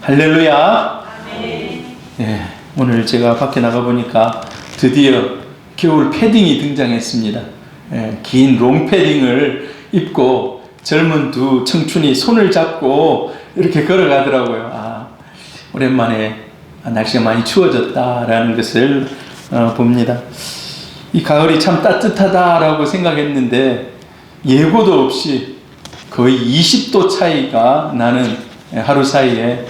할렐루야. 예, 오늘 제가 밖에 나가 보니까 드디어 겨울 패딩이 등장했습니다. 예, 긴 롱 패딩을 입고 젊은 두 청춘이 손을 잡고 이렇게 걸어가더라고요. 오랜만에 날씨가 많이 추워졌다라는 것을 봅니다. 이 가을이 참 따뜻하다라고 생각했는데 예고도 없이 거의 20도 차이가 나는 하루 사이에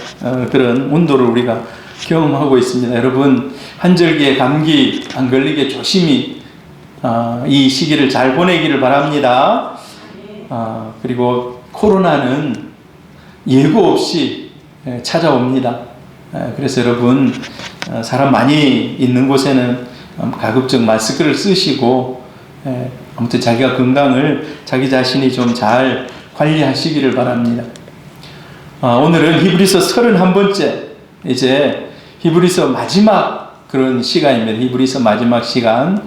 그런 온도를 우리가 경험하고 있습니다. 여러분, 한절기에 감기 안 걸리게 조심히 이 시기를 잘 보내기를 바랍니다. 그리고 코로나는 예고 없이 찾아옵니다. 그래서 여러분, 사람 많이 있는 곳에는 가급적 마스크를 쓰시고 아무튼 자기가 건강을 자기 자신이 좀 잘 관리하시기를 바랍니다. 오늘은 히브리서 31번째, 이제 히브리서 마지막 그런 시간입니다. 히브리서 마지막 시간.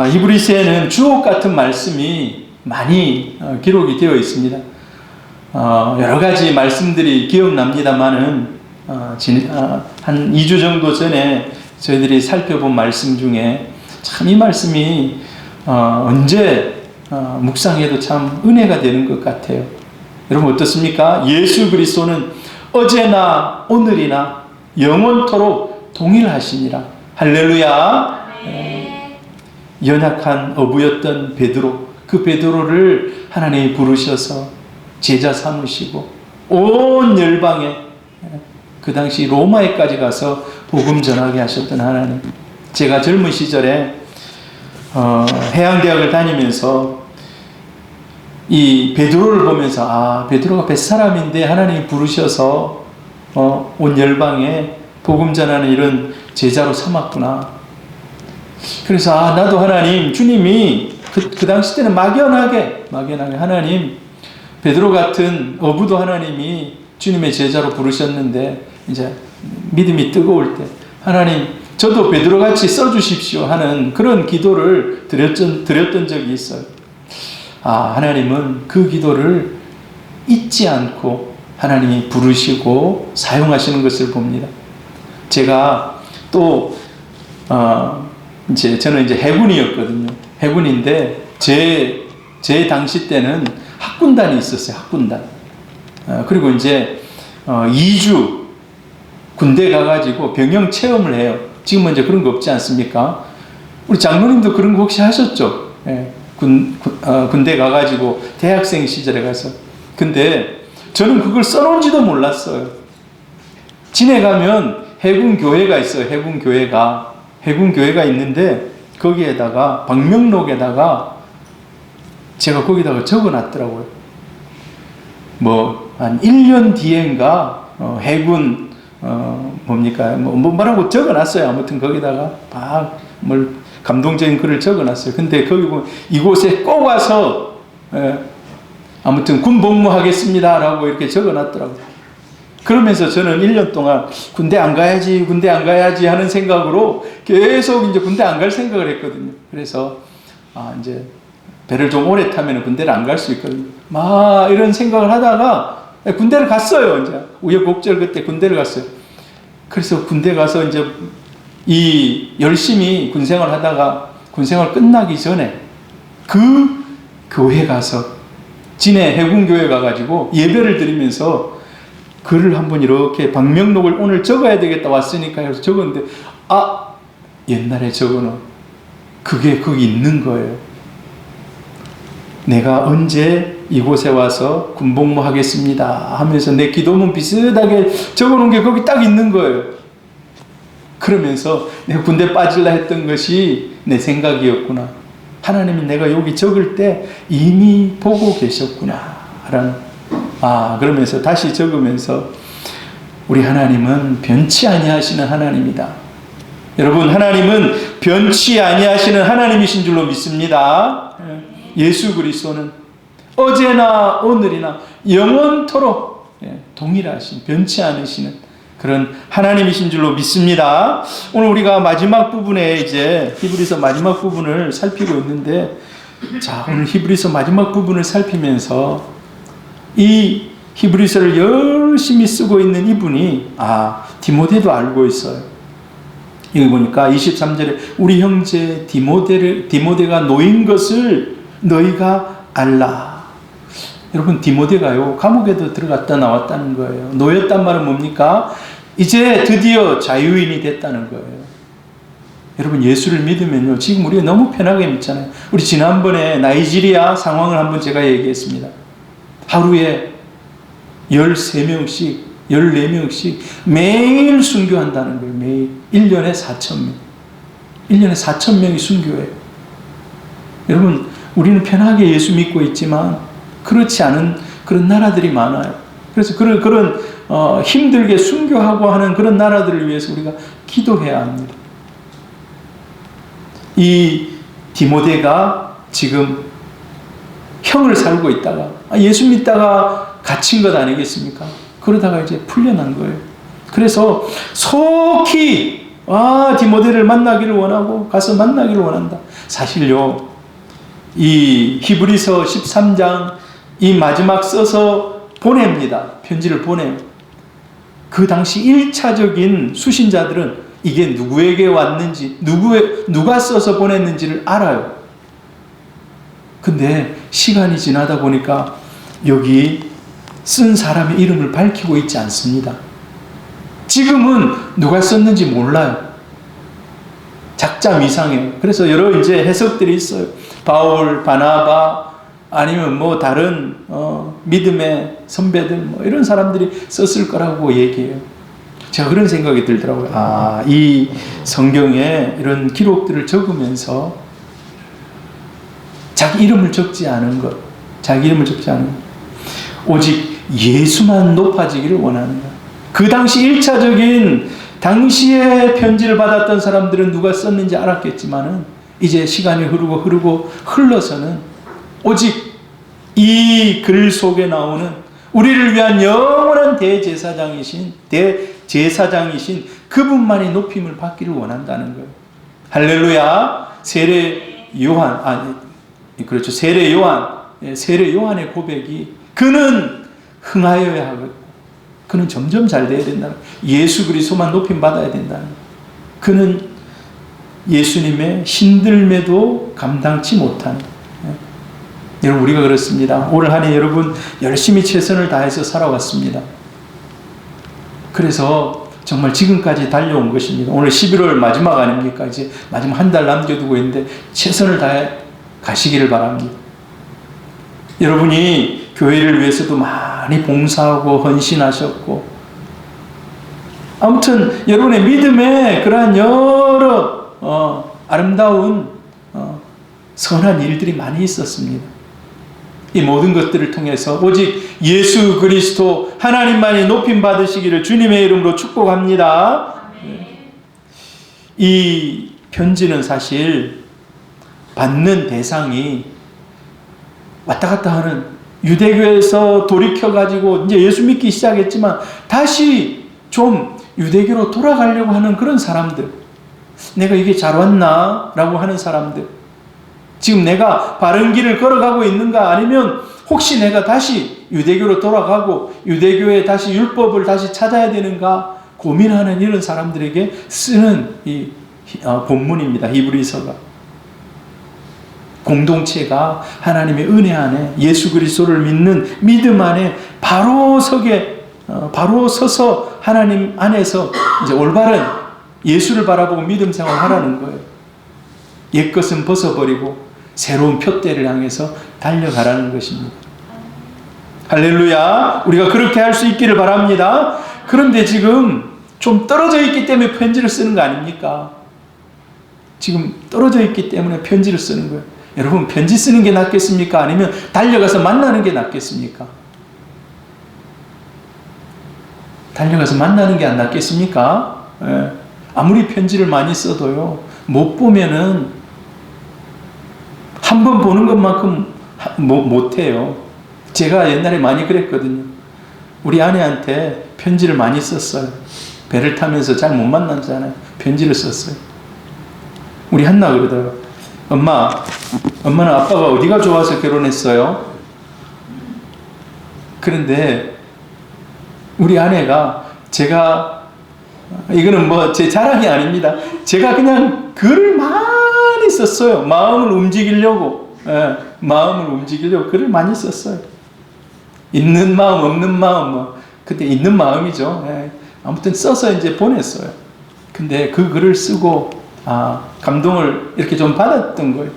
히브리서에는 주옥 같은 말씀이 많이 기록이 되어 있습니다. 여러 가지 말씀들이 기억납니다만은 한 2주 정도 전에 저희들이 살펴본 말씀 중에 참 이 말씀이 언제 묵상해도 참 은혜가 되는 것 같아요. 여러분 어떻습니까? 예수 그리스도는 어제나 오늘이나 영원토록 동일하시니라. 할렐루야. 연약한 어부였던 베드로, 그 베드로를 하나님이 부르셔서 제자 삼으시고 온 열방에, 그 당시 로마에까지 가서 복음 전하게 하셨던 하나님. 제가 젊은 시절에 해양대학을 다니면서 이 베드로를 보면서 베드로가 뱃사람인데 하나님이 부르셔서 온 열방에 복음 전하는 이런 제자로 삼았구나. 그래서 나도 하나님, 주님이 그 당시 때는 막연하게 하나님, 베드로 같은 어부도 하나님이 주님의 제자로 부르셨는데 이제 믿음이 뜨거울 때 하나님, 저도 베드로같이 써주십시오 하는 그런 기도를 드렸던 적이 있어요. 하나님은 그 기도를 잊지 않고 하나님이 부르시고 사용하시는 것을 봅니다. 제가 또 저는 이제 해군이었거든요. 해군인데 제 당시 때는 학군단이 있었어요. 학군단. 그리고 이제 2주 군대 가가지고 병영 체험을 해요. 지금은 이제 그런 거 없지 않습니까? 우리 장로님도 그런 거 혹시 하셨죠? 예. 군대 가가지고 대학생 시절에 가서. 근데 저는 그걸 써놓은지도 몰랐어요. 지내가면 해군교회가 있어요. 해군교회가 있는데 거기에다가 방명록에다가 제가 거기다가 적어놨더라고요. 한 1년 뒤엔가 해군 뭐라고 적어놨어요. 아무튼 거기다가 감동적인 글을 적어놨어요. 근데 거기 보면 이곳에 꼭 와서 아무튼 군 복무하겠습니다라고 이렇게 적어놨더라고요. 그러면서 저는 1년 동안 군대 안 가야지 하는 생각으로 계속 이제 군대 안 갈 생각을 했거든요. 그래서 이제 배를 좀 오래 타면 군대를 안 갈 수 있거든요. 이런 생각을 하다가 군대를 갔어요. 이제 우여곡절 그때 군대를 갔어요. 그래서 군대 가서 이제 열심히 군생활 하다가 군생활 끝나기 전에 그 교회 가서 진해 해군교회 가가지고 예배를 드리면서 글을 한번 이렇게 방명록을 오늘 적어야 되겠다 왔으니까 해서 적었는데 옛날에 적어놓은 그게 거기 있는 거예요. 내가 언제 이곳에 와서 군복무 하겠습니다 하면서 내 기도문 비슷하게 적어놓은 게 거기 딱 있는 거예요. 그러면서 내가 군대 빠질라 했던 것이 내 생각이었구나. 하나님이 내가 여기 적을 때 이미 보고 계셨구나 라는. 그러면서 다시 적으면서 우리 하나님은 변치 아니하시는 하나님이다. 여러분, 하나님은 변치 아니하시는 하나님이신 줄로 믿습니다. 예수 그리스도는 어제나 오늘이나 영원토록 동일하신, 변치 않으시는 그런 하나님이신 줄로 믿습니다. 오늘 우리가 마지막 부분에 이제 히브리서 마지막 부분을 살피고 있는데, 오늘 히브리서 마지막 부분을 살피면서 이 히브리서를 열심히 쓰고 있는 이분이 디모데도 알고 있어요. 여기 보니까 23절에 우리 형제 디모데가 노인 것을 너희가 알라. 여러분, 디모데가요 감옥에도 들어갔다 나왔다는 거예요. 노였단 말은 뭡니까? 이제 드디어 자유인이 됐다는 거예요. 여러분, 예수를 믿으면요 지금 우리가 너무 편하게 믿잖아요. 우리 지난번에 나이지리아 상황을 한번 제가 얘기했습니다. 하루에 13명씩 14명씩 매일 순교한다는 거예요. 매일 1년에 4,000명 1년에 4,000명이 순교해요. 여러분, 우리는 편하게 예수 믿고 있지만 그렇지 않은 그런 나라들이 많아요. 그래서 그런 힘들게 순교하고 하는 그런 나라들을 위해서 우리가 기도해야 합니다. 이 디모데가 지금 형을 살고 있다가 예수 믿다가 갇힌 것 아니겠습니까? 그러다가 이제 풀려난 거예요. 그래서 속히 디모데를 만나기를 원하고 가서 만나기를 원한다. 사실요, 이 히브리서 13장 이 마지막 써서 보냅니다. 편지를 보내요. 그 당시 1차적인 수신자들은 이게 누구에게 왔는지, 누가 써서 보냈는지를 알아요. 근데 시간이 지나다 보니까 여기 쓴 사람의 이름을 밝히고 있지 않습니다. 지금은 누가 썼는지 몰라요. 작자미상이에요. 그래서 여러 이제 해석들이 있어요. 바울, 바나바, 아니면 뭐 다른 믿음의 선배들 이런 사람들이 썼을 거라고 얘기해요. 제가 그런 생각이 들더라고요. 이 성경에 이런 기록들을 적으면서 자기 이름을 적지 않은 것, 오직 예수만 높아지기를 원하는 것. 그 당시 1차적인 당시에 편지를 받았던 사람들은 누가 썼는지 알았겠지만은 이제 시간이 흐르고 흘러서는 오직 이 글 속에 나오는 우리를 위한 영원한 대제사장이신 그분만이 높임을 받기를 원한다는 거예요. 할렐루야. 세례 요한의 고백이 그는 흥하여야 하거든. 그는 점점 잘 돼야 된다는 거예요. 예수 그리스도만 높임 받아야 된다는 거예요. 그는 예수님의 힘들매도 감당치 못하는 여러분, 우리가 그렇습니다. 올 한 해 여러분 열심히 최선을 다해서 살아왔습니다. 그래서 정말 지금까지 달려온 것입니다. 오늘 11월 마지막 아닙니까? 이제 마지막 한 달 남겨두고 있는데 최선을 다해 가시기를 바랍니다. 여러분이 교회를 위해서도 많이 봉사하고 헌신하셨고, 아무튼 여러분의 믿음에 그러한 여러 아름다운 선한 일들이 많이 있었습니다. 이 모든 것들을 통해서 오직 예수 그리스도 하나님만이 높임 받으시기를 주님의 이름으로 축복합니다. 이 편지는 사실 받는 대상이 왔다 갔다 하는 유대교에서 돌이켜가지고 이제 예수 믿기 시작했지만 다시 좀 유대교로 돌아가려고 하는 그런 사람들, 내가 이게 잘 왔나? 라고 하는 사람들, 지금 내가 바른 길을 걸어가고 있는가? 아니면 혹시 내가 다시 유대교로 돌아가고 유대교의 다시 율법을 다시 찾아야 되는가? 고민하는 이런 사람들에게 쓰는 이 본문입니다. 히브리서가. 공동체가 하나님의 은혜 안에 예수 그리스도를 믿는 믿음 안에 바로 서서 하나님 안에서 이제 올바른 예수를 바라보고 믿음 생활하라는 거예요. 옛것은 벗어버리고 새로운 표대를 향해서 달려가라는 것입니다. 할렐루야. 우리가 그렇게 할 수 있기를 바랍니다. 그런데 지금 좀 떨어져 있기 때문에 편지를 쓰는 거 아닙니까? 지금 떨어져 있기 때문에 편지를 쓰는 거예요. 여러분, 편지 쓰는 게 낫겠습니까? 아니면 달려가서 만나는 게 낫겠습니까? 달려가서 만나는 게 안 낫겠습니까? 예. 아무리 편지를 많이 써도요, 못 보면은 한 번 보는 것만큼 못해요. 제가 옛날에 많이 그랬거든요. 우리 아내한테 편지를 많이 썼어요. 배를 타면서 잘 못 만나잖아요. 편지를 썼어요. 우리 한나 그러더라고요. 엄마는 아빠가 어디가 좋아서 결혼했어요? 그런데 우리 아내가 제가 이거는 뭐 제 자랑이 아닙니다. 제가 그냥 글을 많이 썼어요. 마음을 움직이려고. 마음을 움직이려고 글을 많이 썼어요. 있는 마음, 없는 마음, 뭐 그때 있는 마음이죠. 아무튼 써서 이제 보냈어요. 근데 그 글을 쓰고 감동을 이렇게 좀 받았던 거예요.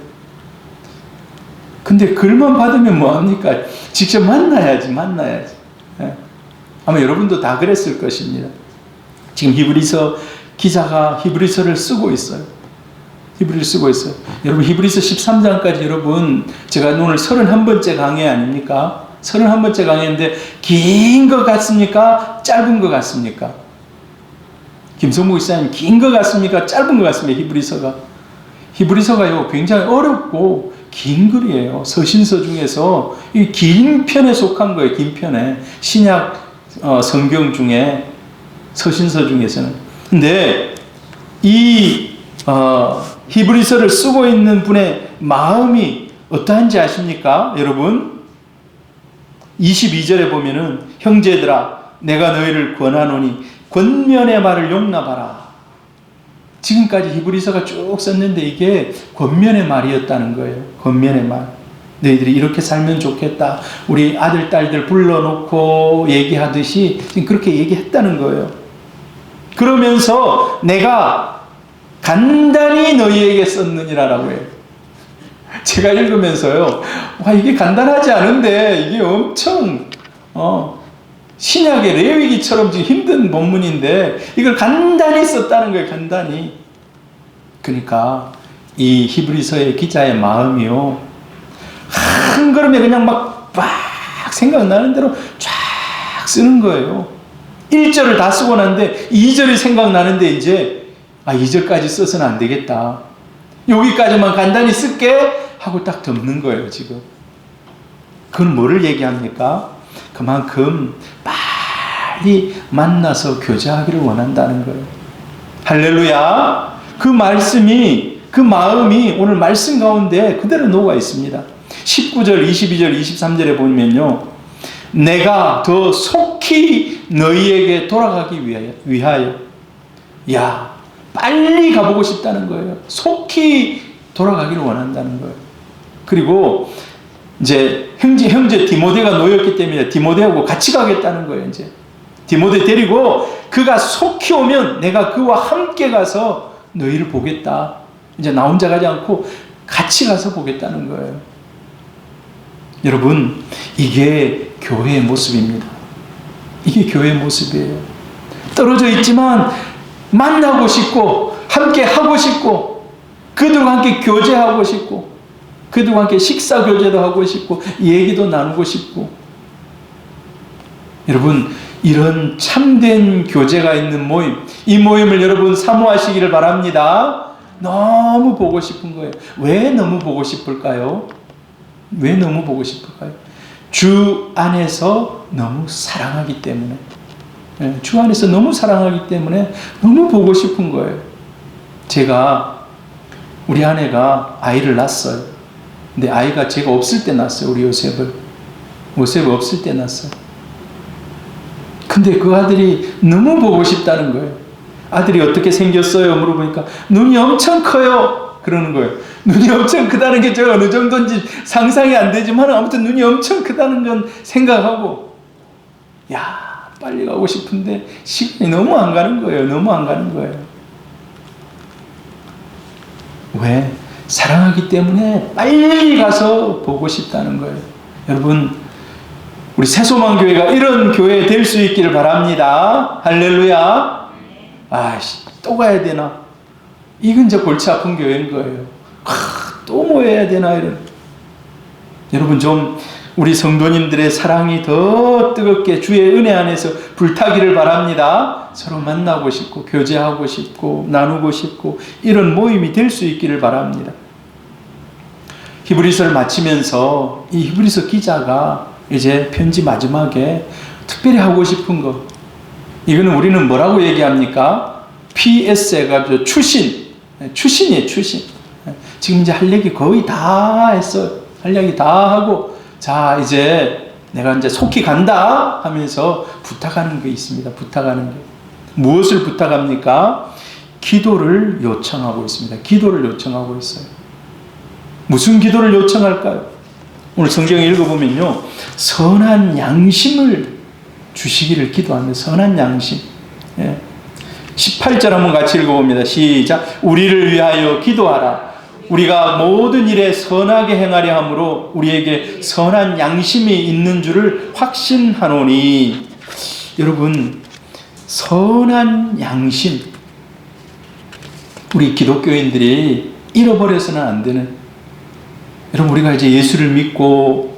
근데 글만 받으면 뭐합니까? 직접 만나야지. 아마 여러분도 다 그랬을 것입니다. 지금 히브리서 기자가 히브리서를 쓰고 있어요. 히브리를 쓰고 있어요. 여러분 히브리서 13장까지 여러분 제가 오늘 31번째 강의 아닙니까? 31번째 강의인데 긴 것 같습니까? 짧은 것 같습니까? 김성무 목사님 긴 것 같습니까? 짧은 것 같습니까? 히브리서가요 굉장히 어렵고 긴 글이에요. 서신서 중에서 이 긴 편에 속한 거예요. 긴 편에 신약 성경 중에 서신서 중에서는. 근데 이 히브리서를 쓰고 있는 분의 마음이 어떠한지 아십니까? 여러분 22절에 보면은 형제들아 내가 너희를 권하노니 권면의 말을 용납하라. 지금까지 히브리서가 쭉 썼는데 이게 권면의 말이었다는 거예요. 권면의 말. 너희들이 이렇게 살면 좋겠다. 우리 아들, 딸들 불러놓고 얘기하듯이 지금 그렇게 얘기했다는 거예요. 그러면서 내가 간단히 너희에게 썼느니라라고 해요. 제가 읽으면서요. 와, 이게 간단하지 않은데 이게 엄청 신약의 레위기처럼 지금 힘든 본문인데 이걸 간단히 썼다는 거예요. 간단히. 그러니까 이 히브리서의 기자의 마음이요. 한 걸음에 그냥 막 생각나는 대로 쫙 쓰는 거예요. 1절을 다 쓰고 났는데 2절이 생각나는데 이제 2절까지 써서는 안 되겠다. 여기까지만 간단히 쓸게 하고 딱 덮는 거예요. 지금. 그건 뭐를 얘기합니까? 그만큼 빨리 만나서 교제하기를 원한다는 거예요. 할렐루야. 그 말씀이, 그 마음이 오늘 말씀 가운데 그대로 녹아 있습니다. 19절, 22절, 23절에 보면요. 내가 더 속히 너희에게 돌아가기 위하여. 야, 빨리 가보고 싶다는 거예요. 속히 돌아가기를 원한다는 거예요. 그리고 이제 형제 디모데가 놓였기 때문에 디모데하고 같이 가겠다는 거예요. 이제 디모데 데리고 그가 속히 오면 내가 그와 함께 가서 너희를 보겠다. 이제 나 혼자 가지 않고 같이 가서 보겠다는 거예요. 여러분, 이게 교회의 모습입니다. 이게 교회의 모습이에요. 떨어져 있지만 만나고 싶고 함께 하고 싶고 그들과 함께 교제하고 싶고 그들과 함께 식사 교제도 하고 싶고 얘기도 나누고 싶고. 여러분, 이런 참된 교제가 있는 모임, 이 모임을 여러분 사모하시기를 바랍니다. 너무 보고 싶은 거예요. 왜 너무 보고 싶을까요? 왜 너무 보고 싶을까요? 주 안에서 너무 사랑하기 때문에. 주 안에서 너무 사랑하기 때문에 너무 보고 싶은 거예요. 우리 아내가 아이를 낳았어요. 근데 아이가 제가 없을 때 낳았어요. 우리 요셉을 없을 때 낳았어요. 근데 그 아들이 너무 보고 싶다는 거예요. 아들이 어떻게 생겼어요? 물어보니까 눈이 엄청 커요. 그러는 거예요. 눈이 엄청 크다는 게 제가 어느 정도인지 상상이 안 되지만 아무튼 눈이 엄청 크다는 건 생각하고, 야, 빨리 가고 싶은데 시간이 너무 안 가는 거예요. 너무 안 가는 거예요. 왜? 사랑하기 때문에 빨리 가서 보고 싶다는 거예요. 여러분, 우리 새소망교회가 이런 교회 될 수 있기를 바랍니다. 할렐루야. 또 가야 되나? 이건 이제 골치 아픈 교회인 거예요. 또 뭐 해야 되나? 이런. 여러분, 좀 우리 성도님들의 사랑이 더 뜨겁게 주의 은혜 안에서 불타기를 바랍니다. 서로 만나고 싶고 교제하고 싶고 나누고 싶고 이런 모임이 될 수 있기를 바랍니다. 히브리서를 마치면서 이 히브리서 기자가 이제 편지 마지막에 특별히 하고 싶은 것, 이거는 우리는 뭐라고 얘기합니까? PS가 추신이에요. 추신. 지금 이제 할 얘기 거의 다 했어요. 할 얘기 다 하고, 자, 이제 내가 이제 속히 간다 하면서 부탁하는 게 있습니다. 부탁하는 게. 무엇을 부탁합니까? 기도를 요청하고 있습니다. 기도를 요청하고 있어요. 무슨 기도를 요청할까요? 오늘 성경 읽어보면요. 선한 양심을 주시기를 기도합니다. 선한 양심. 예. 18절 한번 같이 읽어봅니다. 시작. 우리를 위하여 기도하라. 우리가 모든 일에 선하게 행하려 함으로 우리에게 선한 양심이 있는 줄을 확신하노니. 여러분, 선한 양심, 우리 기독교인들이 잃어버려서는 안 되는, 여러분, 우리가 이제 예수를 믿고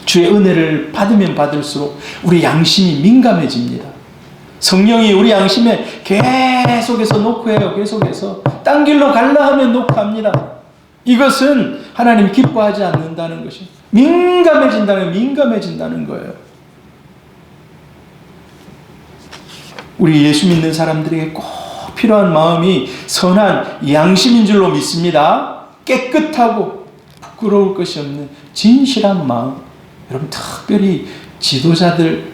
주의 은혜를 받으면 받을수록 우리 양심이 민감해집니다. 성령이 우리 양심에 계속해서 노크해요. 계속해서 딴 길로 갈라 하면 노크합니다. 이것은 하나님이 기뻐하지 않는다는 것이, 민감해진다는 거예요. 우리 예수 믿는 사람들에게 꼭 필요한 마음이 선한 양심인 줄로 믿습니다. 깨끗하고 부끄러울 것이 없는 진실한 마음. 여러분, 특별히 지도자들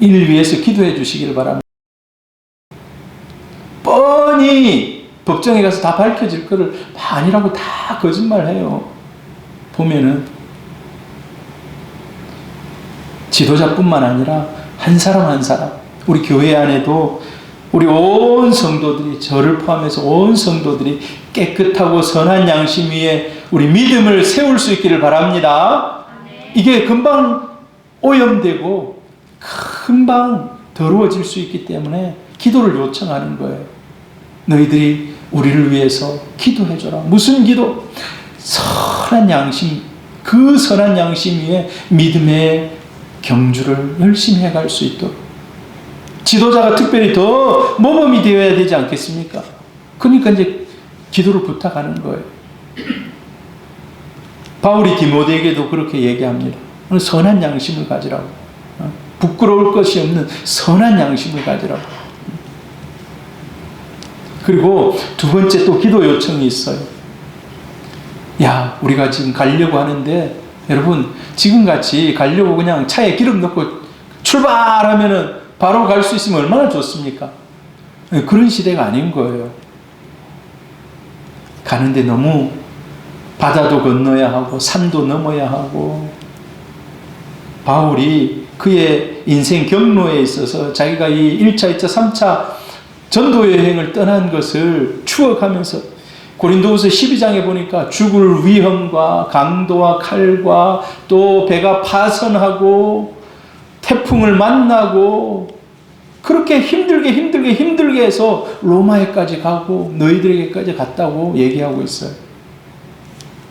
일 위해서 기도해 주시기를 바랍니다. 뻔히 법정에 가서 다 밝혀질 거를 아니라고 다 거짓말해요. 보면은 지도자뿐만 아니라 한 사람 한 사람, 우리 교회 안에도 우리 온 성도들이, 저를 포함해서 온 성도들이 깨끗하고 선한 양심 위에 우리 믿음을 세울 수 있기를 바랍니다. 이게 금방 오염되고 금방 더러워질 수 있기 때문에 기도를 요청하는 거예요. 너희들이 우리를 위해서 기도해줘라. 무슨 기도? 선한 양심, 그 선한 양심 위에 믿음의 경주를 열심히 해갈 수 있도록. 지도자가 특별히 더 모범이 되어야 되지 않겠습니까? 그러니까 이제 기도를 부탁하는 거예요. 바울이 디모데에게도 그렇게 얘기합니다. 선한 양심을 가지라고. 부끄러울 것이 없는 선한 양심을 가지라고. 그리고 두 번째 또 기도 요청이 있어요. 야, 우리가 지금 가려고 하는데, 여러분, 지금같이 가려고 그냥 차에 기름 넣고 출발하면은 바로 갈 수 있으면 얼마나 좋습니까? 그런 시대가 아닌 거예요. 가는데 너무 바다도 건너야 하고 산도 넘어야 하고. 바울이 그의 인생 경로에 있어서 자기가 이 1차, 2차, 3차 전도 여행을 떠난 것을 추억하면서 고린도후서 12장에 보니까 죽을 위험과 강도와 칼과 또 배가 파선하고 태풍을 만나고 그렇게 힘들게 해서 로마에까지 가고 너희들에게까지 갔다고 얘기하고 있어요.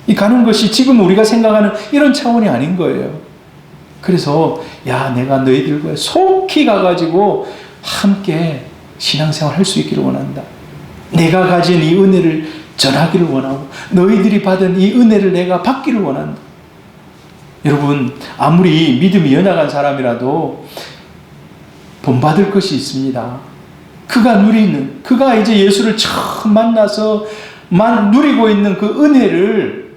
이 가는 것이 지금 우리가 생각하는 이런 차원이 아닌 거예요. 그래서 야, 내가 너희들과 속히 가가지고 함께 신앙생활 할 수 있기를 원한다. 내가 가진 이 은혜를 전하기를 원하고 너희들이 받은 이 은혜를 내가 받기를 원한다. 여러분, 아무리 믿음이 연약한 사람이라도 본받을 것이 있습니다. 그가 이제 예수를 처음 만나서 누리고 있는 그 은혜를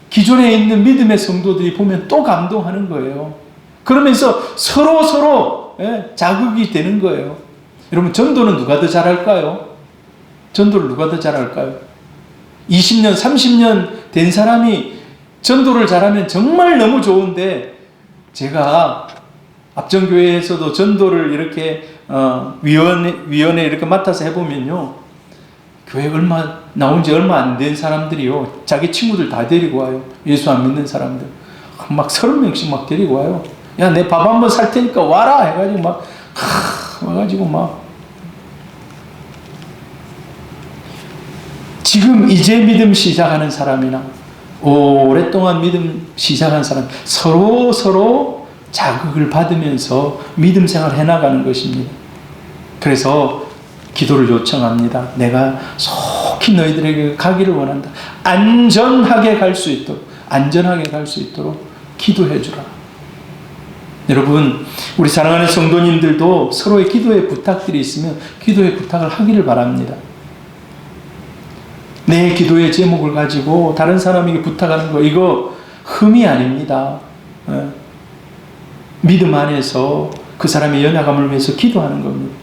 기존에 있는 믿음의 성도들이 보면 또 감동하는 거예요. 그러면서 서로 자극이 되는 거예요. 여러분, 전도는 누가 더 잘할까요? 전도를 누가 더 잘할까요? 20년, 30년 된 사람이 전도를 잘하면 정말 너무 좋은데, 제가 압정교회에서도 전도를 이렇게 위원회 이렇게 맡아서 해보면요, 교회 나온 지 얼마 안 된 사람들이요, 자기 친구들 다 데리고 와요. 예수 안 믿는 사람들 막 30명씩 막 데리고 와요. 야, 내 밥 한번 살 테니까 와라 해가지고 와가지고 지금 이제 믿음 시작하는 사람이나 오랫동안 믿음 시작한 사람, 서로 자극을 받으면서 믿음 생활을 해나가는 것입니다. 그래서 기도를 요청합니다. 내가 속히 너희들에게 가기를 원한다. 안전하게 갈 수 있도록 기도해 주라. 여러분, 우리 사랑하는 성도님들도 서로의 기도의 부탁들이 있으면 기도의 부탁을 하기를 바랍니다. 내 기도의 제목을 가지고 다른 사람에게 부탁하는 거, 이거 흠이 아닙니다. 믿음 안에서 그 사람의 연약함을 위해서 기도하는 겁니다.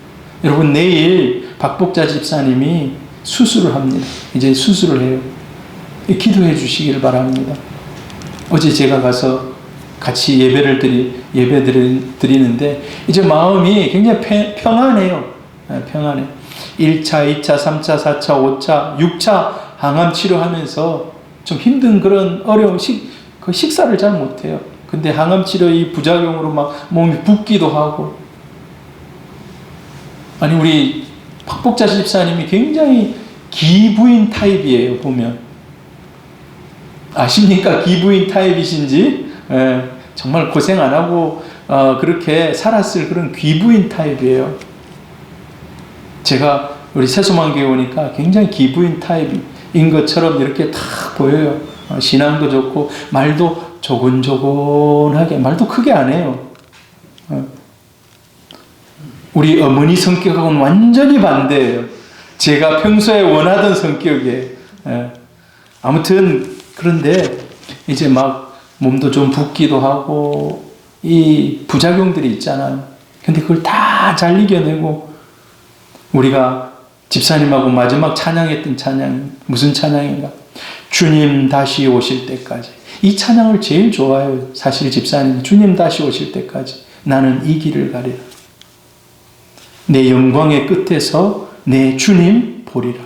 여러분, 내일 박복자 집사님이 수술을 합니다. 이제 수술을 해요. 기도해 주시기를 바랍니다. 어제 제가 가서 같이 예배 드리는데 이제 마음이 굉장히 평안해요. 평안해. 1차, 2차, 3차, 4차, 5차, 6차 항암 치료하면서 좀 힘든 그런 어려운 식사를 잘 못해요. 근데 항암 치료 이 부작용으로 막 몸이 붓기도 하고. 아니, 우리 박복자 집사님이 굉장히 기부인 타입이에요, 보면. 아십니까? 기부인 타입이신지? 정말 고생 안 하고 그렇게 살았을 그런 기부인 타입이에요. 제가 우리 새소망교회 오니까 굉장히 기부인 타입인 것처럼 이렇게 다 보여요. 신앙도 좋고 말도 조곤조곤하게, 말도 크게 안 해요. 우리 어머니 성격하고는 완전히 반대예요. 제가 평소에 원하던 성격이에요. 아무튼 그런데 이제 막 몸도 좀 붓기도 하고 이 부작용들이 있잖아요. 근데 그걸 다 잘 이겨내고, 우리가 집사님하고 마지막 찬양했던 찬양이 무슨 찬양인가? 주님 다시 오실 때까지. 이 찬양을 제일 좋아해요. 사실 집사님이 주님 다시 오실 때까지 나는 이 길을 가리라. 내 영광의 끝에서 내 주님 보리라.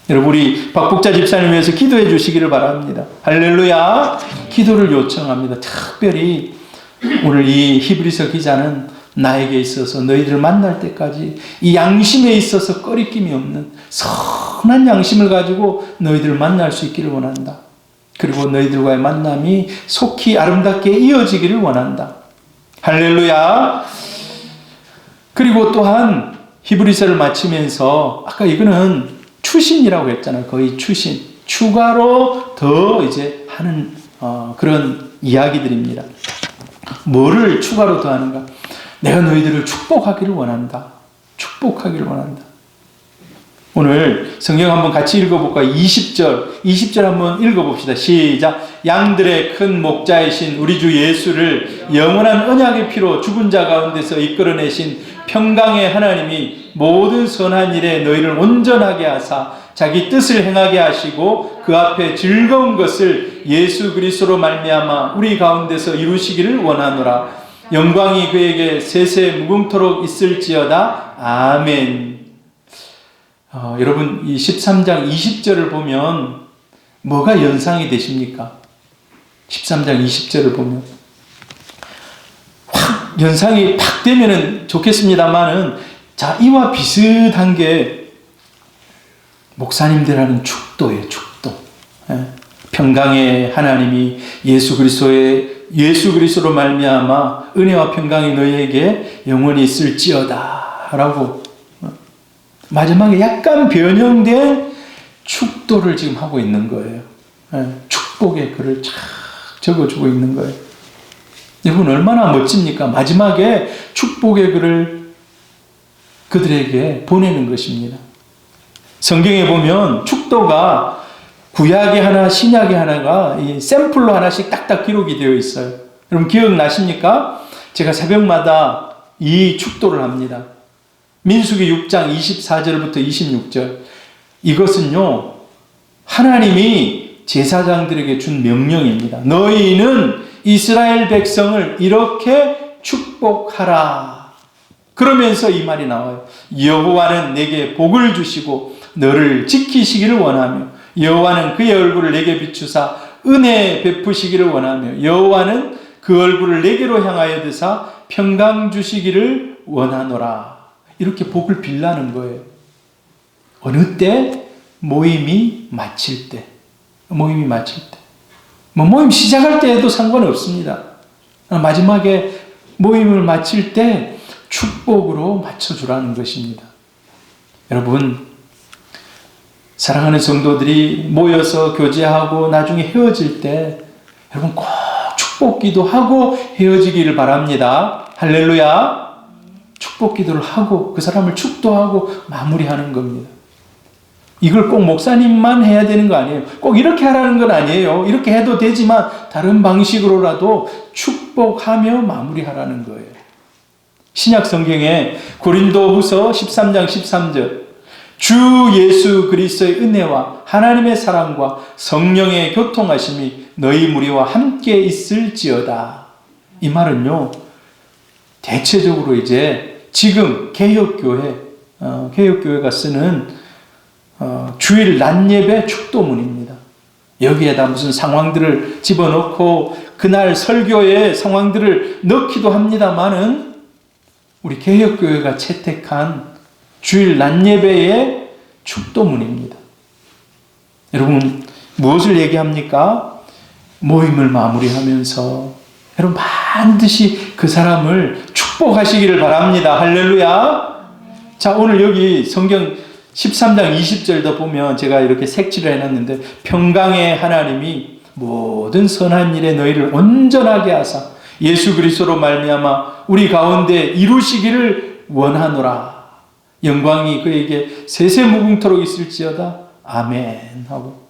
여러분, 우리 박복자 집사님 위해서 기도해 주시기를 바랍니다. 할렐루야. 기도를 요청합니다. 특별히 오늘 이 히브리서 기자는 나에게 있어서 너희들 만날 때까지 이 양심에 있어서 꺼리낌이 없는 선한 양심을 가지고 너희들을 만날 수 있기를 원한다. 그리고 너희들과의 만남이 속히 아름답게 이어지기를 원한다. 할렐루야. 그리고 또한 히브리서를 마치면서 아까 이거는 추신이라고 했잖아요. 거의 추신. 추가로 더 이제 하는 그런 이야기들입니다. 뭐를 추가로 더 하는가? 내가 너희들을 축복하기를 원한다. 축복하기를 원한다. 오늘 성경 한번 같이 읽어볼까요? 20절 한번 읽어봅시다. 시작. 양들의 큰 목자이신 우리 주 예수를 영원한 언약의 피로 죽은 자 가운데서 이끌어내신 평강의 하나님이 모든 선한 일에 너희를 온전하게 하사 자기 뜻을 행하게 하시고 그 앞에 즐거운 것을 예수 그리스도로 말미암아 우리 가운데서 이루시기를 원하노라. 영광이 그에게 세세 무궁토록 있을지어다. 아멘. 여러분, 이 13장 20절을 보면 뭐가 연상이 되십니까? 13장 20절을 보면 확 연상이 팍 되면은 좋겠습니다만은, 자, 이와 비슷한 게 목사님들 하는 축도예요. 축도. 평강의 하나님이 예수 그리스도로 말미암아 은혜와 평강이 너희에게 영원히 있을지어다 라고 마지막에 약간 변형된 축도를 지금 하고 있는 거예요. 축복의 글을 쫙 적어주고 있는 거예요. 여러분, 얼마나 멋집니까? 마지막에 축복의 글을 그들에게 보내는 것입니다. 성경에 보면 축도가 구약의 하나, 신약의 하나가 이 샘플로 하나씩 딱딱 기록이 되어 있어요. 여러분, 기억나십니까? 제가 새벽마다 이 축도를 합니다. 민수기 6장 24절부터 26절. 이것은요, 하나님이 제사장들에게 준 명령입니다. 너희는 이스라엘 백성을 이렇게 축복하라. 그러면서 이 말이 나와요. 여호와는 내게 복을 주시고 너를 지키시기를 원하며 여호와는 그의 얼굴을 내게 비추사 은혜 베푸시기를 원하며 여호와는 그 얼굴을 내게로 향하여 드사 평강 주시기를 원하노라. 이렇게 복을 빌라는 거예요. 어느 때? 모임이 마칠 때. 모임이 마칠 때. 모임 시작할 때에도 상관없습니다. 마지막에 모임을 마칠 때 축복으로 맞춰주라는 것입니다. 여러분, 사랑하는 성도들이 모여서 교제하고 나중에 헤어질 때 여러분 꼭 축복 기도하고 헤어지기를 바랍니다. 할렐루야. 축복 기도를 하고 그 사람을 축도하고 마무리하는 겁니다. 이걸 꼭 목사님만 해야 되는 거 아니에요. 꼭 이렇게 하라는 건 아니에요. 이렇게 해도 되지만 다른 방식으로라도 축복하며 마무리하라는 거예요. 신약 성경에 고린도후서 13장 13절 주 예수 그리스도의 은혜와 하나님의 사랑과 성령의 교통하심이 너희 무리와 함께 있을지어다. 이 말은요, 대체적으로 이제 지금 개혁교회가 쓰는 주일 낮 예배 축도문입니다. 여기에다 무슨 상황들을 집어넣고 그날 설교의 상황들을 넣기도 합니다만은 우리 개혁교회가 채택한 주일 낮 예배의 축도문입니다. 여러분 무엇을 얘기합니까? 모임을 마무리하면서 여러분 반드시 그 사람을 축복하시기를 바랍니다. 할렐루야. 자, 오늘 여기 성경 13장 20절도 보면 제가 이렇게 색칠을 해놨는데 평강의 하나님이 모든 선한 일에 너희를 온전하게 하사 예수 그리스도로 말미암아 우리 가운데 이루시기를 원하노라. 영광이 그에게 세세무궁토록 있을지어다. 아멘 하고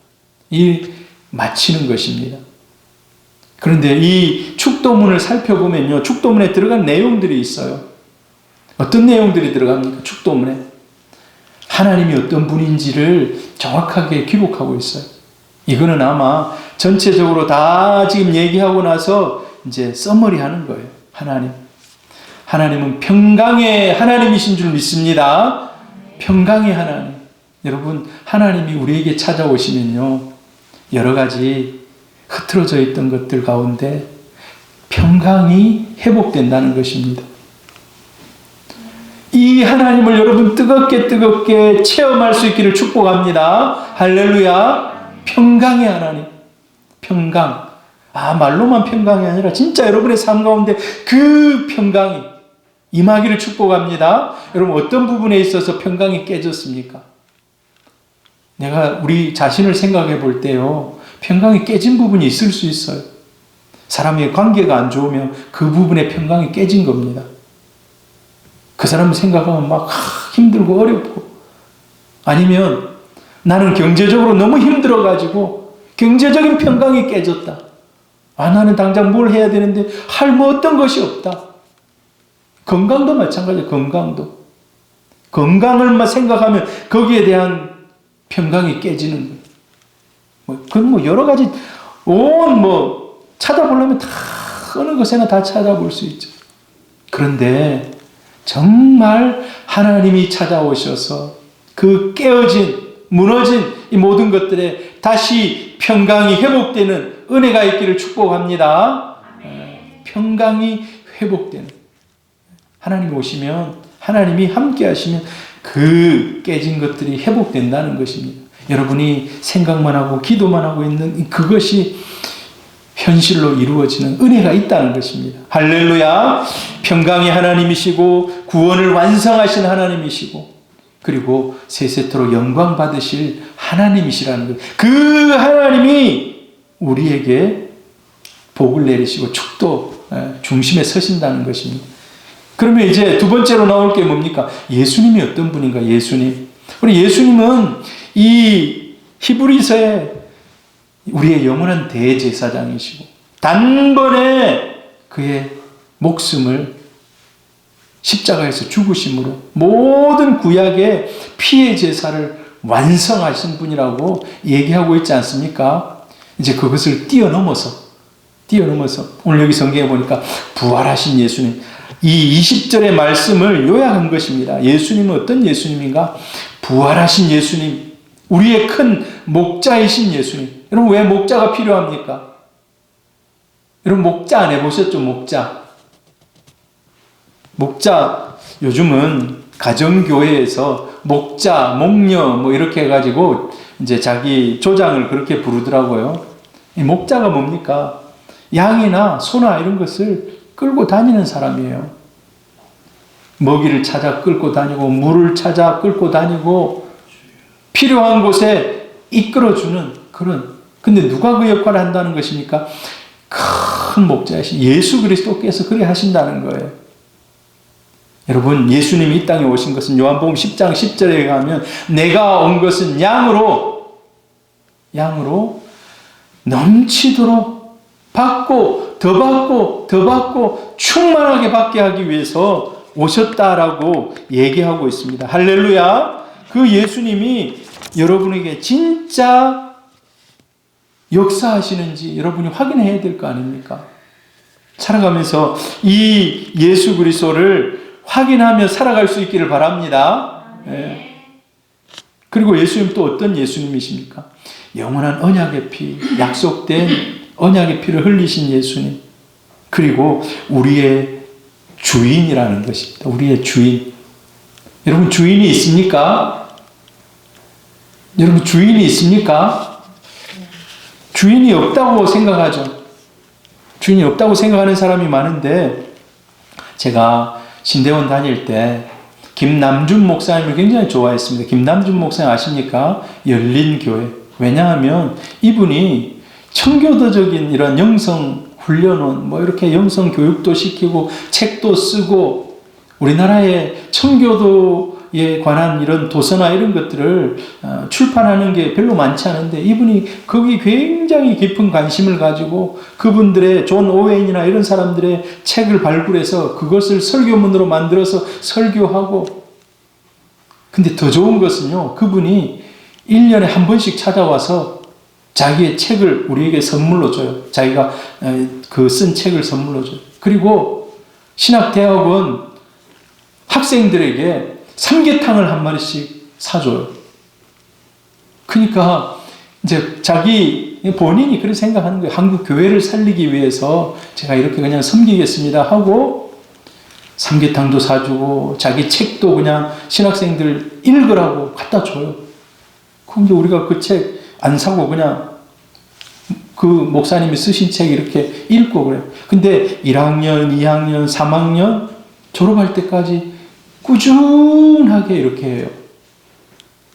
마치는 것입니다. 그런데 이 축도문을 살펴보면요, 축도문에 들어간 내용들이 있어요. 어떤 내용들이 들어갑니까? 축도문에 하나님이 어떤 분인지를 정확하게 기록하고 있어요. 이거는 아마 전체적으로 다 지금 얘기하고 나서 이제 써머리 하는 거예요. 하나님은 평강의 하나님이신 줄 믿습니다. 평강의 하나님. 여러분, 하나님이 우리에게 찾아오시면요, 여러 가지 흐트러져 있던 것들 가운데 평강이 회복된다는 것입니다. 이 하나님을 여러분 뜨겁게 체험할 수 있기를 축복합니다. 할렐루야. 평강의 하나님. 평강. 말로만 평강이 아니라 진짜 여러분의 삶 가운데 그 평강이 임하기를 축복합니다. 여러분 어떤 부분에 있어서 평강이 깨졌습니까? 내가 우리 자신을 생각해 볼 때요, 평강이 깨진 부분이 있을 수 있어요. 사람의 관계가 안 좋으면 그 부분에 평강이 깨진 겁니다. 그 사람을 생각하면 막 힘들고 어렵고, 아니면 나는 경제적으로 너무 힘들어가지고 경제적인 평강이 깨졌다. 나는 당장 뭘 해야 되는데 할 뭐 어떤 것이 없다. 건강도 마찬가지예요. 건강을 생각하면 거기에 대한 평강이 깨지는 거예요. 그건 여러 가지 찾아보려면 다 어느 것에나 다 찾아볼 수 있죠. 그런데 정말 하나님이 찾아오셔서 그 깨어진, 무너진 이 모든 것들에 다시 평강이 회복되는 은혜가 있기를 축복합니다. 평강이 회복되는. 하나님 오시면, 하나님이 함께 하시면 그 깨진 것들이 회복된다는 것입니다. 여러분이 생각만 하고 기도만 하고 있는 그것이 현실로 이루어지는 은혜가 있다는 것입니다. 할렐루야. 평강의 하나님이시고 구원을 완성하신 하나님이시고 그리고 세세토록 영광 받으실 하나님이시라는 것. 그 하나님이 우리에게 복을 내리시고 축도 중심에 서신다는 것입니다. 그러면 이제 두 번째로 나올 게 뭡니까? 예수님이 어떤 분인가? 우리 예수님은 이 히브리서에 우리의 영원한 대제사장이시고 단번에 그의 목숨을 십자가에서 죽으심으로 모든 구약의 피의 제사를 완성하신 분이라고 얘기하고 있지 않습니까? 이제 그것을 뛰어넘어서 오늘 여기 성경에 보니까 부활하신 예수님, 이 20절의 말씀을 요약한 것입니다. 예수님은 어떤 예수님인가? 부활하신 예수님, 우리의 큰 목자이신 예수님. 여러분 왜 목자가 필요합니까? 여러분 목자 안 해보셨죠? 목자 요즘은 가정교회에서 목자, 목녀 이렇게 해가지고 이제 자기 조장을 그렇게 부르더라고요. 이 목자가 뭡니까? 양이나 소나 이런 것을 끌고 다니는 사람이에요. 먹이를 찾아 끌고 다니고 물을 찾아 끌고 다니고 필요한 곳에 이끌어주는 그런. 근데 누가 그 역할을 한다는 것입니까? 큰 목자이신 예수 그리스도께서 그렇게 하신다는 거예요. 여러분, 예수님이 이 땅에 오신 것은 요한복음 10장 10절에 가면 내가 온 것은 양으로 넘치도록 받고 더 받고 더 받고 충만하게 받게 하기 위해서 오셨다라고 얘기하고 있습니다. 할렐루야. 그 예수님이 여러분에게 진짜 역사하시는지 여러분이 확인해야 될 거 아닙니까? 살아가면서 이 예수 그리스도를 확인하며 살아갈 수 있기를 바랍니다. 예. 그리고 예수님 또 어떤 예수님이십니까? 영원한 언약의 피, 약속된 언약의 피를 흘리신 예수님. 그리고 우리의 주인이라는 것입니다. 우리의 주인. 여러분, 주인이 있습니까? 여러분, 주인이 있습니까? 주인이 없다고 생각하죠. 주인이 없다고 생각하는 사람이 많은데, 제가 신대원 다닐 때 김남준 목사님을 굉장히 좋아했습니다. 김남준 목사님 아십니까? 열린교회. 왜냐하면 이분이 청교도적인 이런 영성 훈련원, 이렇게 영성 교육도 시키고 책도 쓰고 우리나라의 청교도에 관한 이런 도서나 이런 것들을 출판하는 게 별로 많지 않은데 이분이 거기 굉장히 깊은 관심을 가지고 그분들의 존 오웬이나 이런 사람들의 책을 발굴해서 그것을 설교문으로 만들어서 설교하고, 근데 더 좋은 것은요, 그분이 1년에 한 번씩 찾아와서 자기의 책을 우리에게 선물로 줘요. 자기가 그 쓴 책을 선물로 줘요. 그리고 신학대학원 학생들에게 삼계탕을 한 마리씩 사줘요. 그러니까 이제 자기 본인이 그렇게 생각하는 거예요. 한국 교회를 살리기 위해서 제가 이렇게 그냥 섬기겠습니다 하고 삼계탕도 사주고 자기 책도 그냥 신학생들 읽으라고 갖다 줘요. 근데 우리가 그 책 안 사고 그냥 그 목사님이 쓰신 책 이렇게 읽고 그래요. 근데 1학년, 2학년, 3학년 졸업할 때까지 꾸준하게 이렇게 해요.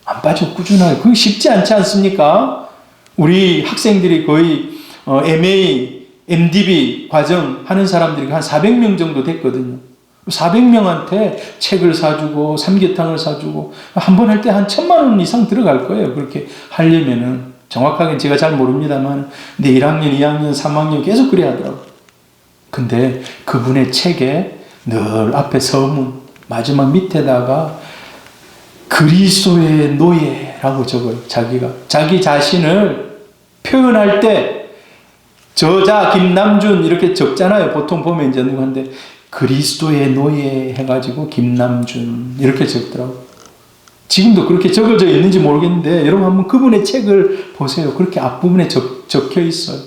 안 빠져, 꾸준하게. 그게 쉽지 않지 않습니까? 우리 학생들이 거의 MA, MDB 과정 하는 사람들이 한 400명 정도 됐거든요. 400명한테 책을 사주고 삼계탕을 사주고 한 번 할 때 한 1,000만 원 이상 들어갈 거예요. 그렇게 하려면은. 정확하게 제가 잘 모릅니다만 근데 1학년, 2학년, 3학년 계속 그래야 하더라고요. 근데 그분의 책에 늘 앞에 서문 마지막 밑에다가 그리스도의 노예라고 적어요. 자기 자신을 표현할 때 저자 김남준 이렇게 적잖아요. 보통 보면 이제 누구한테 그리스도의 노예 해가지고 김남준 이렇게 적더라고요. 지금도 그렇게 적어져 있는지 모르겠는데 여러분 한번 그분의 책을 보세요. 그렇게 앞부분에 적혀 있어요.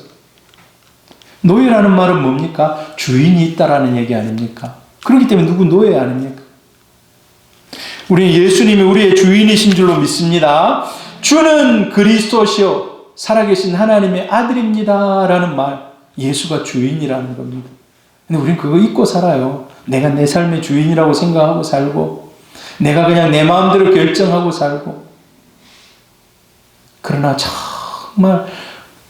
노예라는 말은 뭡니까? 주인이 있다라는 얘기 아닙니까? 그렇기 때문에 누구 노예 아닙니까? 우리 예수님이 우리의 주인이신 줄로 믿습니다. 주는 그리스도시요 살아계신 하나님의 아들입니다 라는 말, 예수가 주인이라는 겁니다. 근데 우리는 그거 잊고 살아요. 내가 내 삶의 주인이라고 생각하고 살고 내가 그냥 내 마음대로 결정하고 살고. 그러나 정말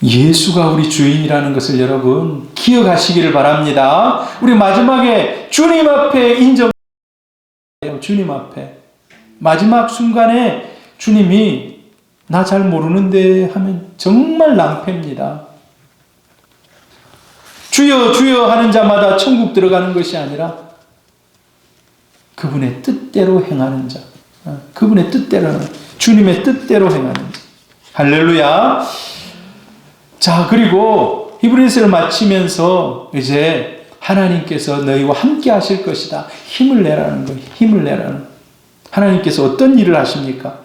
예수가 우리 주인이라는 것을 여러분 기억하시기를 바랍니다. 우리 마지막에 주님 앞에 인정해요. 주님 앞에 마지막 순간에 주님이 나 잘 모르는데 하면 정말 낭패입니다. 주여 주여 하는 자마다 천국 들어가는 것이 아니라 그분의 뜻대로 행하는 자, 그분의 뜻대로, 주님의 뜻대로 행하는 자. 할렐루야. 자, 그리고 히브리서를 마치면서 이제 하나님께서 너희와 함께 하실 것이다. 힘을 내라는 거예요. 힘을 내라는. 하나님께서 어떤 일을 하십니까?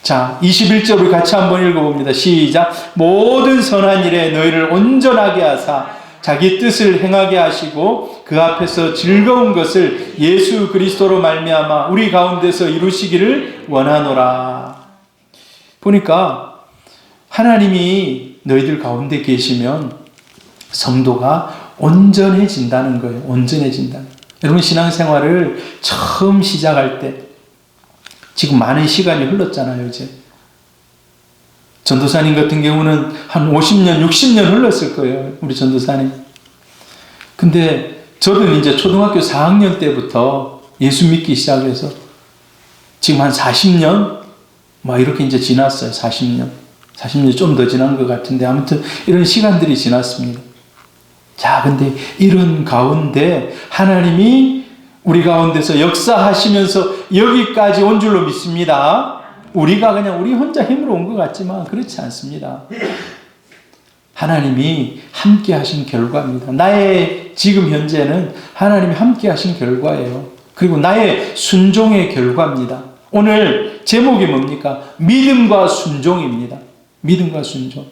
자, 21절 우리 같이 한번 읽어봅니다. 시작. 모든 선한 일에 너희를 온전하게 하사 자기 뜻을 행하게 하시고 그 앞에서 즐거운 것을 예수 그리스도로 말미암아 우리 가운데서 이루시기를 원하노라. 보니까 하나님이 너희들 가운데 계시면 성도가 온전해진다는 거예요. 온전해진다. 여러분 신앙생활을 처음 시작할 때 지금 많은 시간이 흘렀잖아요. 이제 전도사님 같은 경우는 한 50년, 60년 흘렀을 거예요. 우리 전도사님. 근데 저는 이제 초등학교 4학년 때부터 예수 믿기 시작해서 지금 한 40년? 막 이렇게 이제 지났어요. 40년. 40년이 좀 더 지난 것 같은데 아무튼 이런 시간들이 지났습니다. 자, 근데 이런 가운데 하나님이 우리 가운데서 역사하시면서 여기까지 온 줄로 믿습니다. 우리가 그냥 우리 혼자 힘으로 온 것 같지만 그렇지 않습니다. 하나님이 함께 하신 결과입니다. 나의 지금 현재는 하나님이 함께 하신 결과예요. 그리고 나의 순종의 결과입니다. 오늘 제목이 뭡니까? 믿음과 순종입니다. 믿음과 순종.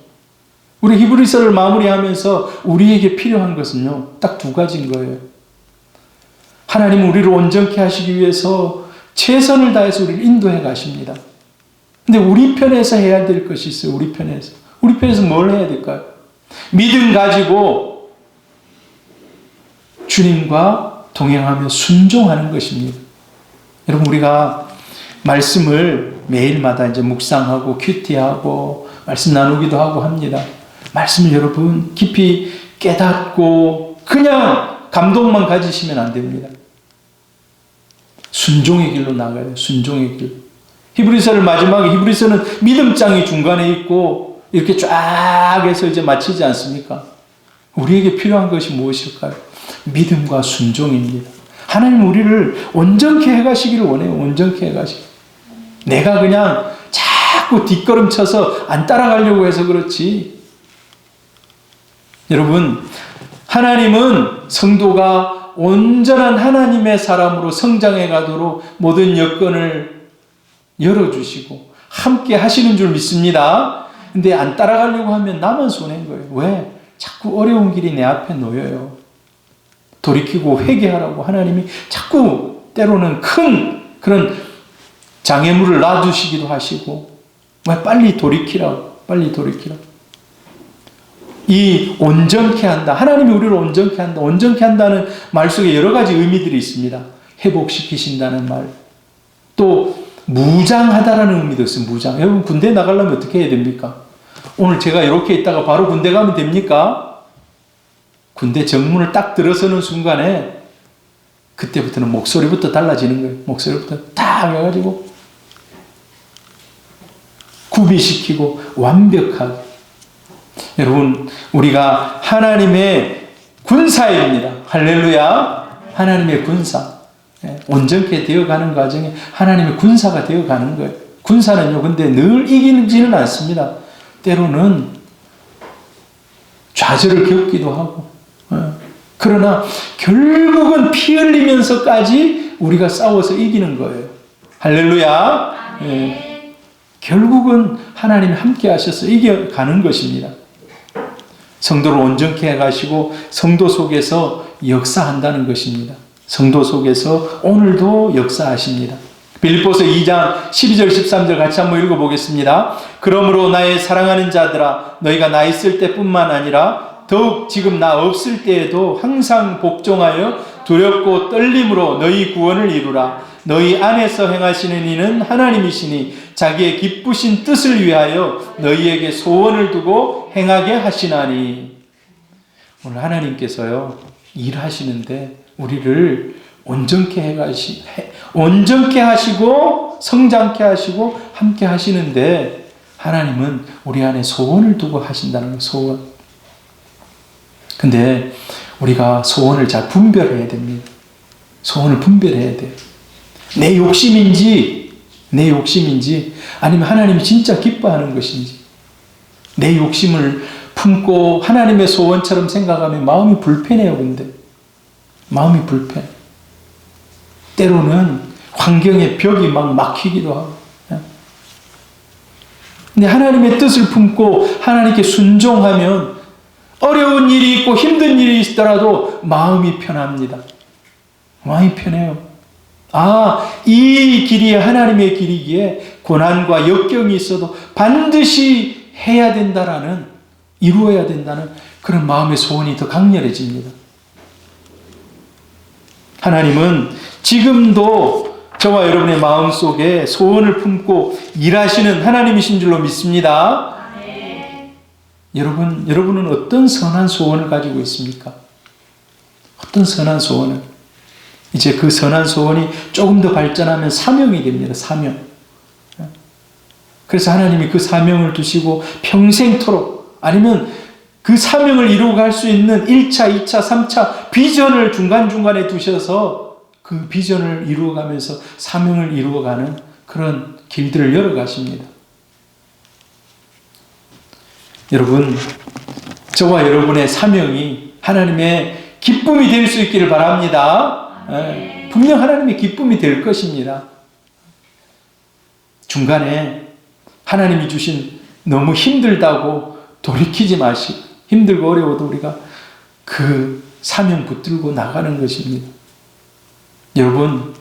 우리 히브리서를 마무리하면서 우리에게 필요한 것은요, 딱 두 가지인 거예요. 하나님은 우리를 온전케 하시기 위해서 최선을 다해서 우리를 인도해 가십니다. 근데 우리 편에서 해야 될 것이 있어요. 우리 편에서. 우리 편에서 뭘 해야 될까요? 믿음 가지고 주님과 동행하며 순종하는 것입니다. 여러분, 우리가 말씀을 매일마다 이제 묵상하고 큐티하고 말씀 나누기도 하고 합니다. 말씀을 여러분 깊이 깨닫고 그냥 감동만 가지시면 안 됩니다. 순종의 길로 나가야 돼요. 순종의 길. 히브리서를 마지막에, 히브리서는 믿음장이 중간에 있고 이렇게 쫙 해서 이제 마치지 않습니까? 우리에게 필요한 것이 무엇일까요? 믿음과 순종입니다. 하나님 우리를 온전케 해가시기를 원해요. 온전케 해가시기. 내가 그냥 자꾸 뒷걸음쳐서 안 따라가려고 해서 그렇지. 여러분, 하나님은 성도가 온전한 하나님의 사람으로 성장해 가도록 모든 여건을 열어주시고 함께 하시는 줄 믿습니다. 근데 안 따라가려고 하면 나만 손해인 거예요. 왜? 자꾸 어려운 길이 내 앞에 놓여요. 돌이키고 회개하라고 하나님이 자꾸 때로는 큰 그런 장애물을 놔두시기도 하시고, 왜? 빨리 돌이키라고, 빨리 돌이키라고. 이 온전케 한다. 하나님이 우리를 온전케 한다. 온전케 한다는 말 속에 여러 가지 의미들이 있습니다. 회복시키신다는 말. 또 무장하다라는 의미도 있어요. 무장. 여러분 군대 나가려면 어떻게 해야 됩니까? 오늘 제가 이렇게 있다가 바로 군대 가면 됩니까? 군대 정문을 딱 들어서는 순간에 그때부터는 목소리부터 달라지는 거예요. 목소리부터 딱 해가지고 구비시키고 완벽하게. 여러분, 우리가 하나님의 군사입니다. 할렐루야. 하나님의 군사. 온전케 되어가는 과정에 하나님의 군사가 되어가는 거예요. 군사는요, 근데 늘 이기지는 않습니다. 때로는 좌절을 겪기도 하고. 그러나 결국은 피 흘리면서까지 우리가 싸워서 이기는 거예요. 할렐루야. 결국은 하나님이 함께 하셔서 이겨가는 것입니다. 성도를 온전케 해가시고 성도 속에서 역사한다는 것입니다. 성도 속에서 오늘도 역사하십니다. 빌립보서 2장 12절 13절 같이 한번 읽어보겠습니다. 그러므로 나의 사랑하는 자들아, 너희가 나 있을 때뿐만 아니라 더욱 지금 나 없을 때에도 항상 복종하여 두렵고 떨림으로 너희 구원을 이루라. 너희 안에서 행하시는 이는 하나님이시니 자기의 기쁘신 뜻을 위하여 너희에게 소원을 두고 행하게 하시나니. 오늘 하나님께서요, 일하시는데 우리를 온전케 하시고 성장케 하시고 함께 하시는데, 하나님은 우리 안에 소원을 두고 하신다는 거예요. 소원. 근데 우리가 소원을 잘 분별해야 됩니다. 소원을 분별해야 돼요. 내 욕심인지 아니면 하나님이 진짜 기뻐하는 것인지. 내 욕심을 품고 하나님의 소원처럼 생각하면 마음이 불편해요. 근데 마음이 불편. 때로는 환경의 벽이 막 막히기도 하고. 근데 하나님의 뜻을 품고 하나님께 순종하면 어려운 일이 있고 힘든 일이 있더라도 마음이 편합니다. 마음이 편해요. 아, 이 길이 하나님의 길이기에 고난과 역경이 있어도 반드시 해야 된다라는, 이루어야 된다는 그런 마음의 소원이 더 강렬해집니다. 하나님은 지금도 저와 여러분의 마음속에 소원을 품고 일하시는 하나님이신 줄로 믿습니다. 여러분은 어떤 선한 소원을 가지고 있습니까? 어떤 선한 소원은 이제 그 선한 소원이 조금 더 발전하면 사명이 됩니다. 사명. 그래서 하나님이 그 사명을 두시고 평생토록 아니면 그 사명을 이루고 갈 수 있는 1차, 2차, 3차 비전을 중간중간에 두셔서 그 비전을 이루어가면서 사명을 이루어가는 그런 길들을 열어가십니다. 여러분, 저와 여러분의 사명이 하나님의 기쁨이 될 수 있기를 바랍니다. 분명 하나님의 기쁨이 될 것입니다. 중간에 하나님이 주신 너무 힘들다고 돌이키지 마시고 힘들고 어려워도 우리가 그 사명 붙들고 나가는 것입니다. 여러분,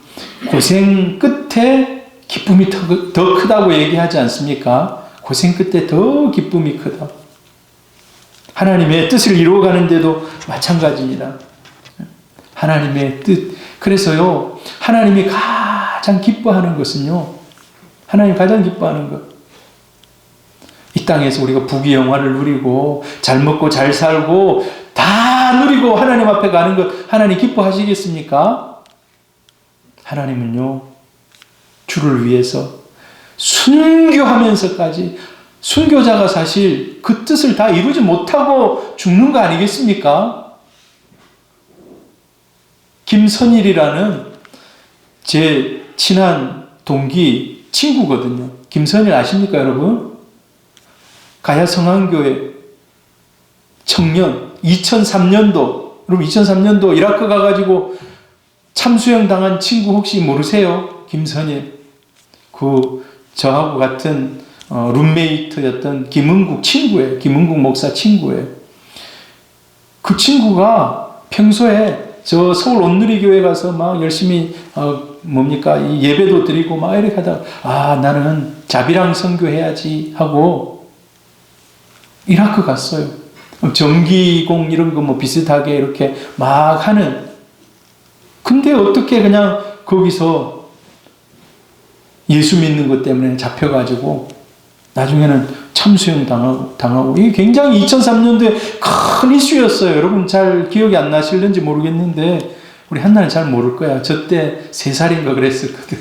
고생 끝에 기쁨이 더 크다고 얘기하지 않습니까? 고생 끝에 더 기쁨이 크다. 하나님의 뜻을 이루어가는데도 마찬가지입니다. 하나님의 뜻. 그래서요, 하나님이 가장 기뻐하는 것은요, 하나님 가장 기뻐하는 것. 이 땅에서 우리가 부귀영화를 누리고 잘 먹고 잘 살고 다 누리고 하나님 앞에 가는 것 하나님 기뻐하시겠습니까? 하나님은요, 주를 위해서 순교하면서까지 순교자가 사실 그 뜻을 다 이루지 못하고 죽는 거 아니겠습니까? 김선일이라는 제 친한 동기 친구거든요. 김선일 아십니까, 여러분? 가야성안교회 청년 2003년도 여러분 2003년도 이라크 가가지고 참수형 당한 친구 혹시 모르세요? 김선일. 저하고 같은 룸메이트였던 김은국 친구예요. 김은국 목사 친구예요. 그 친구가 평소에 저 서울 온누리교회 가서 막 열심히 이 예배도 드리고 막 이렇게 하다가 나는 자비랑 선교해야지 하고 이라크 갔어요. 전기공 이런 거 뭐 비슷하게 이렇게 막 하는. 근데 어떻게 그냥 거기서 예수 믿는 것 때문에 잡혀가지고 나중에는 참수형 당하고 이게 굉장히 2003년도에 큰 이슈였어요. 여러분 잘 기억이 안 나실는지 모르겠는데 우리 한나는 잘 모를 거야. 저 때 3살인가 그랬었거든.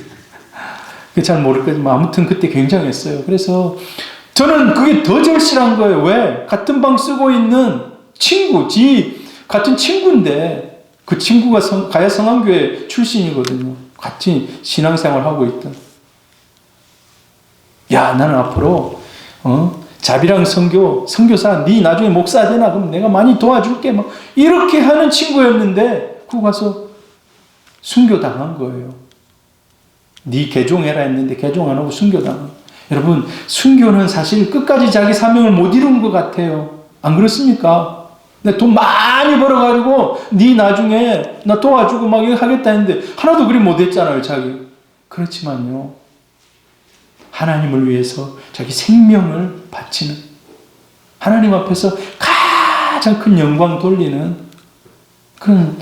잘 모를 거지만 아무튼 그때 굉장했어요. 그래서 저는 그게 더 절실한 거예요. 왜? 같은 방 쓰고 있는 친구, 같은 친구인데 그 친구가 가야성안교회 출신이거든요. 같이 신앙생활 하고 있던. 야, 나는 앞으로 자비랑 선교사, 네 나중에 목사 되나? 그럼 내가 많이 도와줄게. 막 이렇게 하는 친구였는데 그거 가서 순교당한 거예요. 네 개종해라 했는데 개종 안 하고 순교당한. 여러분, 순교는 사실 끝까지 자기 사명을 못 이룬 것 같아요. 안 그렇습니까? 내가 돈 많이 벌어가지고 네 나중에 나 도와주고 막 이거 하겠다 했는데 하나도 그리 못했잖아요, 자기. 그렇지만요, 하나님을 위해서 자기 생명을 바치는, 하나님 앞에서 가장 큰 영광 돌리는 그런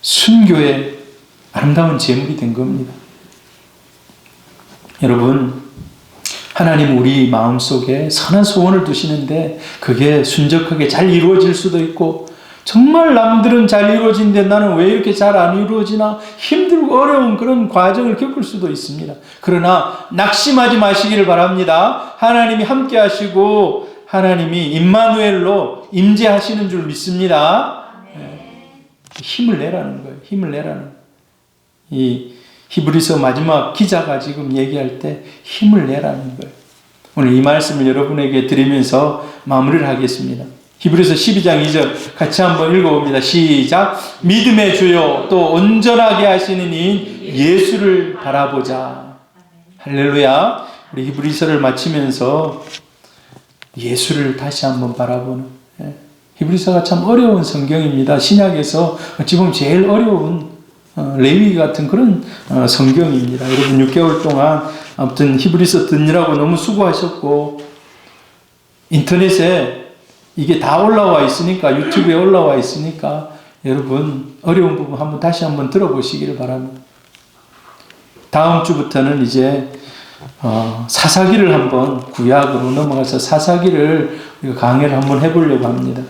순교의 아름다운 제물이 된 겁니다. 여러분, 하나님 우리 마음속에 선한 소원을 두시는데 그게 순적하게 잘 이루어질 수도 있고, 정말 남들은 잘 이루어진데 나는 왜 이렇게 잘 안 이루어지나 힘들고 어려운 그런 과정을 겪을 수도 있습니다. 그러나 낙심하지 마시기를 바랍니다. 하나님이 함께 하시고 하나님이 임마누엘로 임재하시는 줄 믿습니다. 힘을 내라는 거예요. 힘을 내라는. 이 히브리서 마지막 기자가 지금 얘기할 때 힘을 내라는 거예요. 오늘 이 말씀을 여러분에게 드리면서 마무리를 하겠습니다. 히브리서 12장 2절 같이 한번 읽어봅니다. 시작. 믿음의 주요 또 온전하게 하시는 이 예수를 바라보자. 할렐루야. 우리 히브리서를 마치면서 예수를 다시 한번 바라보는, 히브리서가 참 어려운 성경입니다. 신약에서 어찌 보면 제일 어려운 레위 같은 그런 성경입니다. 여러분 6개월 동안 아무튼 히브리서 듣느라고 너무 수고하셨고, 인터넷에 이게 다 올라와 있으니까, 유튜브에 올라와 있으니까 여러분 어려운 부분 다시 한번 들어보시기를 바랍니다. 다음 주부터는 이제 사사기를 한번, 구약으로 넘어가서 사사기를 우리가 강의를 한번 해보려고 합니다.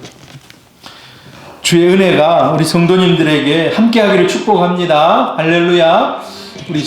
주의 은혜가 우리 성도님들에게 함께하기를 축복합니다. 할렐루야. 우리